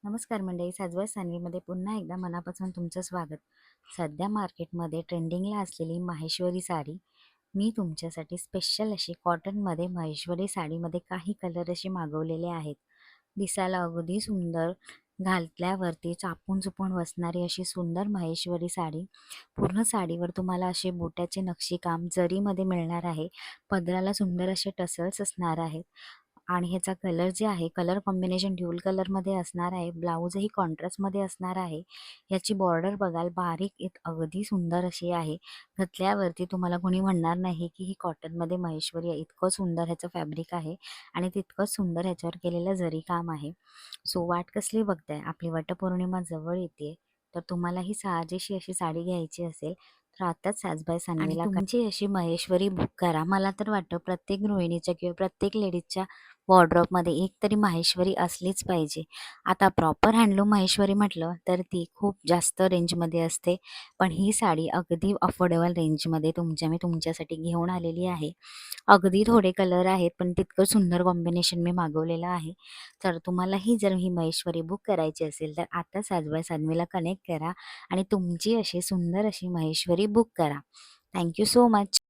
नमस्कार मंडळी, साजवळ सानवीमध्ये पुन्हा एकदा मनापासून तुमचं स्वागत. सध्या मार्केटमध्ये ट्रेंडिंगला असलेली माहेश्वरी साडी मी तुमच्यासाठी स्पेशल अशी कॉटनमध्ये माहेश्वरी साडीमध्ये काही कलर असे मागवलेले आहेत. दिसायला अगदी सुंदर, घातल्यावरती चापून चुपून बसणारी अशी सुंदर माहेश्वरी साडी. पूर्ण साडीवर तुम्हाला असे बुट्याचे नक्षीकाम जरीमध्ये मिळणार आहे. पदराला सुंदर असे टसल्स असणार आहेत आणि ह्याचा कलर जे आहे, कलर कॉम्बिनेशन ड्यूल कलरमध्ये असणार आहे. ब्लाऊजही कॉन्ट्रास्टमध्ये असणार आहे. याची बॉर्डर बघाल बारीक अगदी सुंदर अशी आहे. घातल्यावरती तुम्हाला कोणी म्हणणार नाही की ही कॉटनमध्ये महेश्वरी आहे. इतकं सुंदर ह्याचं फॅब्रिक आहे आणि तितकंच सुंदर ह्याच्यावर केलेलं जरी काम आहे. सो वाट कसली बघताय? आपली वटपौर्णिमा जवळ येते, तर तुम्हाला ही साजेशी अशी साडी घ्यायची असेल तर आताच साजबाय आणि सानवीला तुमची तुमची अशी महेश्वरी बुक करा. मला तर वाटतं प्रत्येक गृहिणीच्या किंवा प्रत्येक लेडीजच्या वॉर्डरोबमध्ये एक तरी माहेश्वरी असलीच पाहिजे. आता प्रॉपर हँडलूम माहेश्वरी म्हटलं तर ती खूप जास्त रेंजमध्ये असते, पण ही साडी अगदी अफोर्डेबल रेंजमध्ये मी तुमच्यासाठी घेऊन आलेली आहे. अगदी थोडे कलर आहेत, पण तितकं सुंदर कॉम्बिनेशन मी मागवलेलं आहे. तर तुम्हालाही जर ही महेश्वरी बुक करायची असेल तर आता साजवाय सानवीला कनेक्ट करा आणि तुमची अशी सुंदर अशी महेश्वरी बुक करा. Thank so much.